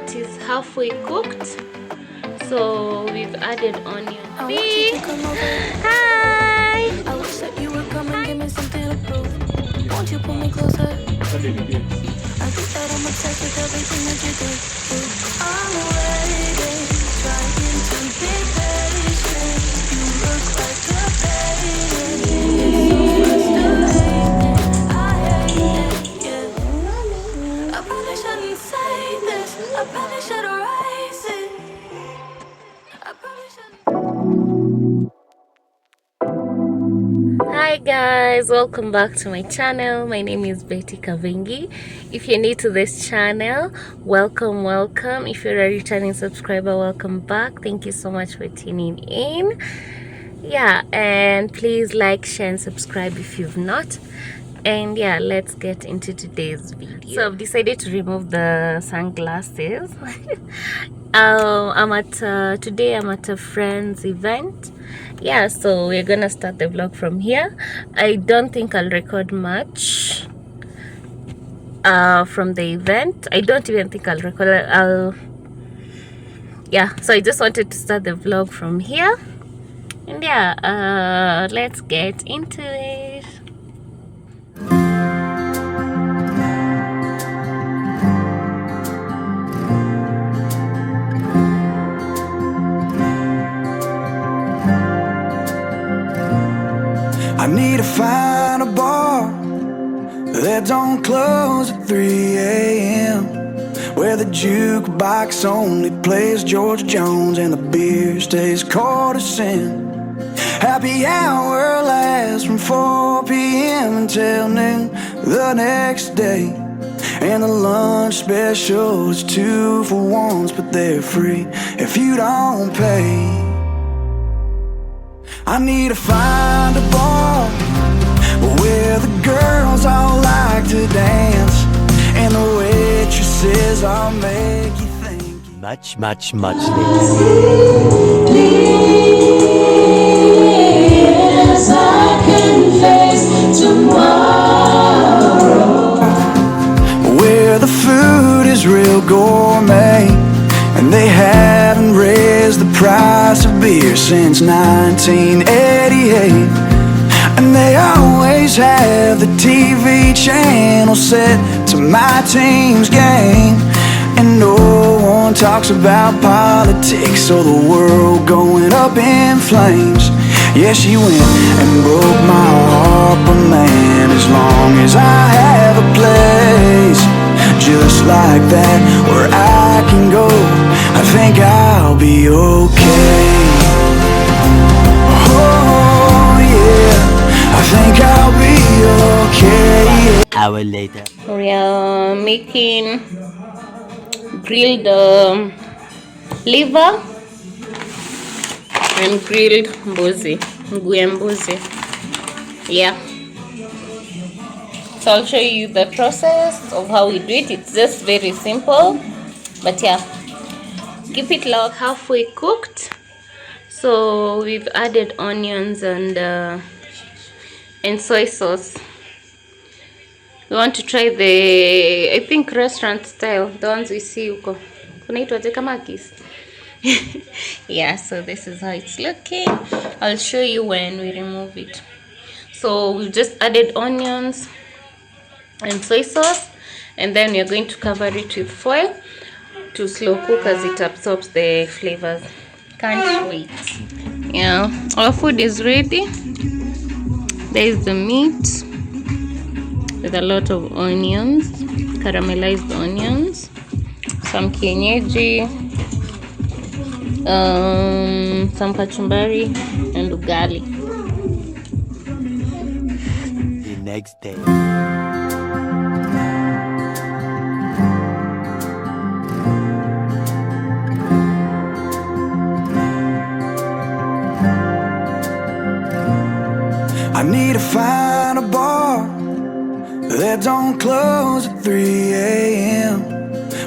it is halfway cooked, so we've added onion. Hi! I wish that you would come and give me something to prove. Won't you pull me closer? I think that I'm obsessed with everything that you do. I'm waiting, trying to be patient. You look like a painting. It's so much to hate. I hate it, yeah. I probably shouldn't say this. I probably should erase it. I probably shouldn't. Hi guys, welcome back to my channel. My name is Betty Kavingi. If you're new to this channel, welcome. If you're a returning subscriber, welcome back. Thank you so much for tuning in. Yeah, and please like, share and subscribe if you've not. And yeah, let's get into today's video. So I've decided to remove the sunglasses. Today I'm at a friend's event. Yeah, so we're gonna start the vlog from here. I don't think I'll record much from the event. I don't even think I'll record. Yeah, so I just wanted to start the vlog from here. And yeah, let's get into it. I need to find a bar that don't close at 3 a.m., where the jukebox only plays George Jones and the beer stays courtesan. Happy hour lasts from 4 p.m. until noon the next day, and the lunch special is 2 for 1s, but they're free if you don't pay. I need to find a bar where the girls all like to dance, and the waitresses all make you think. Much later. Yes, I can face tomorrow. Where the food is real gourmet, and they haven't raised the price of beer since 1988. And they always have the TV channel set to my team's game, and no one talks about politics or the world going up in flames. Yeah, she went and broke my heart, but man, as long as I have a place just like that where I can go, I think I'll be okay. Oh yeah, I think I'll be okay. Hour later. We are making grilled liver and grilled mbuzi. Yeah, so I'll show you the process of how we do it. It's just very simple, but yeah, keep it low. Halfway cooked, so we've added onions and soy sauce. We want to try the, I think, restaurant style, the ones we see huko. Kunaitwaje kama kis. Yeah, so this is how it's looking. I'll show you when we remove it. So we've just added onions and soy sauce, and then we're going to cover it with foil to slow cook as it absorbs the flavors. Can't wait. Yeah, our food is ready. There is the meat with a lot of onions, caramelized onions, some kienyeji, some kachumbari and ugali. The next day. I need to find a bar that don't close at 3 a.m.,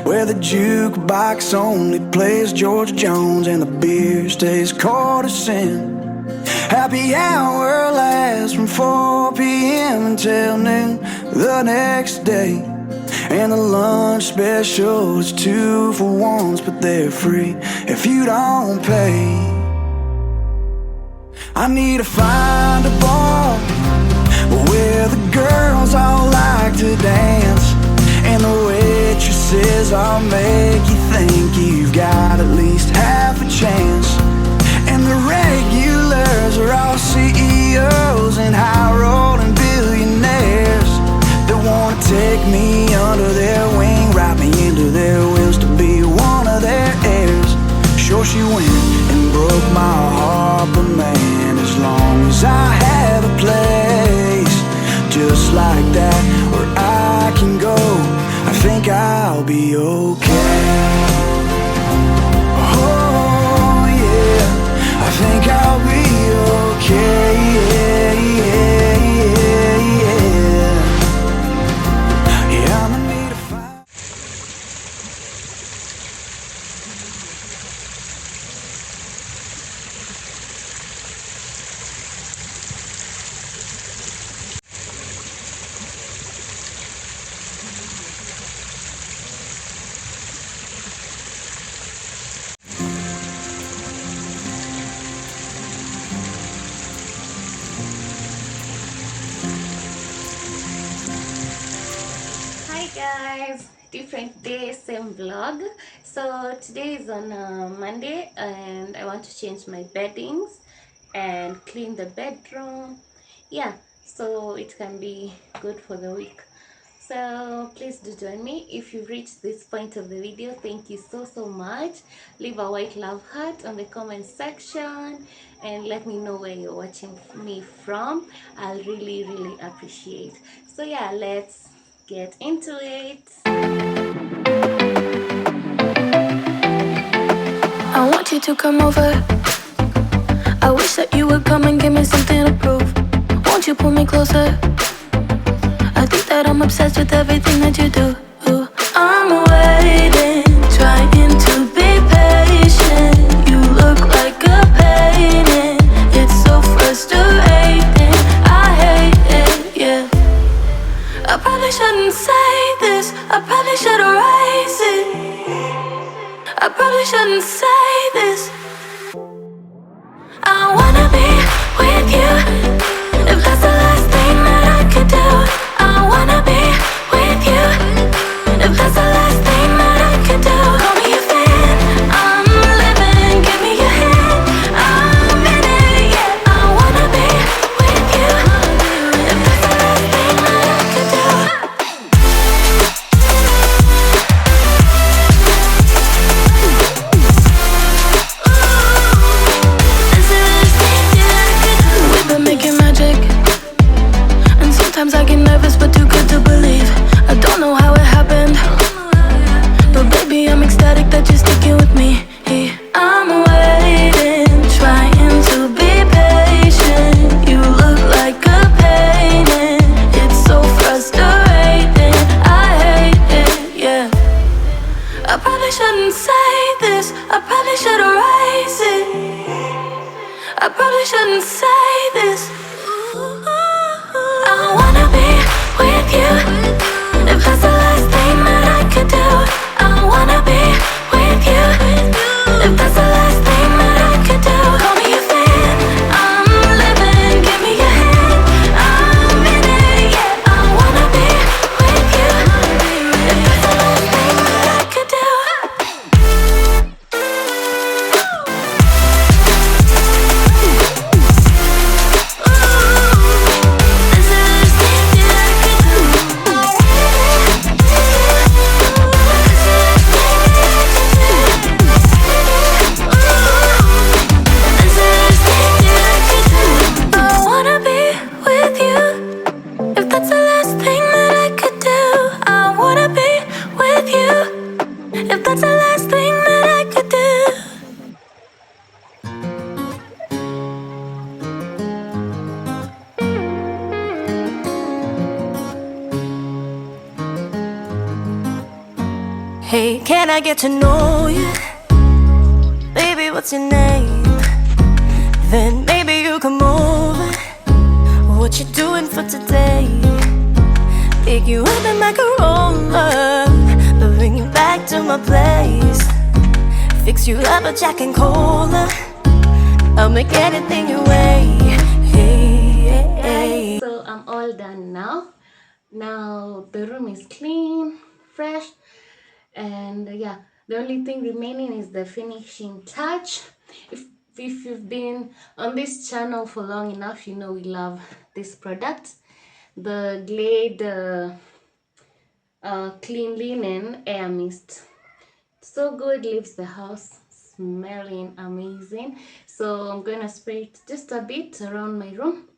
where the jukebox only plays George Jones and the beer stays courtesan. Happy hour lasts from 4 p.m. until noon the next day, And the lunch special is 2 for $1s, but they're free if you don't pay. I need to find a bar where the girls all like to dance, and the waitresses all make you think you've got at least half a chance. And the regulars are all CEOs and high-rolling billionaires that wanna take me under their wing, write me into their wills to be one of their heirs. Sure, she went and broke my heart, but man, as long as I have a place just like that where I can go, I think I'll be okay. Oh yeah, I think I'll be okay. Yeah, yeah, yeah, yeah. Yeah, I'ma need to find. Hi guys, different day, same vlog. So today is on Monday and I want to change my beddings and clean the bedroom, yeah, so it can be good for the week. So please do join me. If you've reached this point of the video, thank you so much. Leave a white love heart on the comment section and let me know where you're watching me from. I'll really appreciate. So yeah, let's get into it. I want you to come over. I wish that you would come and give me something to prove. Won't you pull me closer? I think that I'm obsessed with everything that you do. I'm waiting, trying to be patient. You look like a painting. It's so frustrating. I hate it, yeah. I probably shouldn't say this. I probably should erase it. I probably shouldn't say this. I wanna be with you. If that's the last thing that I could do, I wanna be with you. If that's the last thing that I could do, call me a fan. I'm living, give me your hand. I'm in it, yeah. I wanna be with you. If that's the last thing that I could do. We've been making magic, and sometimes I get nervous but too good to believe. I don't know how it happened, but baby I'm ecstatic that you're sticking with me. I'm waiting, trying to be patient. You look like a painting. It's so frustrating. I hate it, yeah. I probably shouldn't say this. I probably should erase it. I probably shouldn't say this. I wanna be with you. If that's the last thing that I could do, I wanna be with you. If that's the last thing that I could do, call me a fan. I'm living, give me your hand. I'm in it, yeah. I wanna be with you. If that's the last thing that I could do. I wanna be with you. If that's the last thing that I could do, I wanna be with you. If that's the last thing that I could do. Hey, can I get to know you? Baby, what's your name? Then maybe you come over. What you doing for today? Pick you up in my Corolla, bring you back to my place. Fix you up a Jack and Cola, I'll make anything your way. Hey. So I'm all done now. Now the room is clean, fresh, and yeah, the only thing remaining is the finishing touch. If you've been on this channel for long enough, you know we love this product, the Glade Clean Linen Air Mist. So good, leaves the house smelling amazing. So I'm gonna spray it just a bit around my room.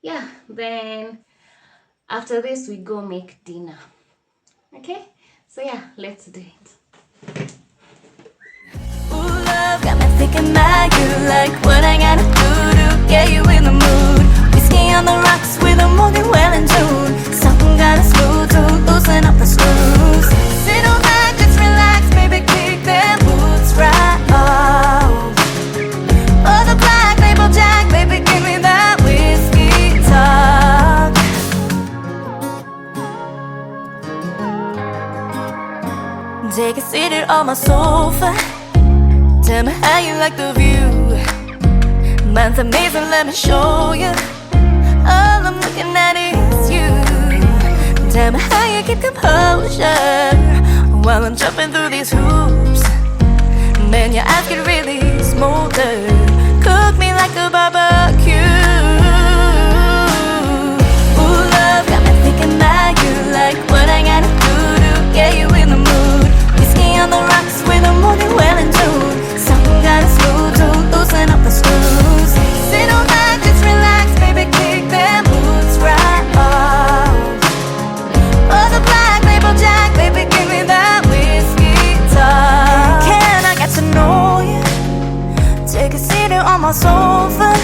Yeah, then after this we go make dinner. Okay, so yeah, let's do it. Ooh, love got me thinking about you, like what I gotta do to get you in the mood. Whiskey on the rocks with a Morgan Wallen tune. Something gotta smooth to loosen up the screws. Sit on back, just relax, baby, kick them boots right off. Oh, the black label Jack, baby, give me that whiskey talk. Take a seat on my sofa. Tell me how you like the view. Mine's amazing, let me show you. All I'm looking at is you. Tell me how you keep composure while I'm jumping through these hoops. Man, your eyes get really smolder. Cook me like a barbecue. Ooh, love got me thinking about you, like what I gotta do to get you in the mood. Whiskey on the rocks with a Morgan Wallen tune. Something gotta smooth to loosen up the screws. Sit on back, just relax, baby, kick them boots right off. Oh, the black label Jack, baby, give me that whiskey talk. Can I get to know you? Take a seat on my sofa.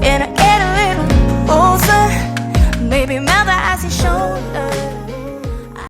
Can I get a little closer? Maybe melt the icy shoulder.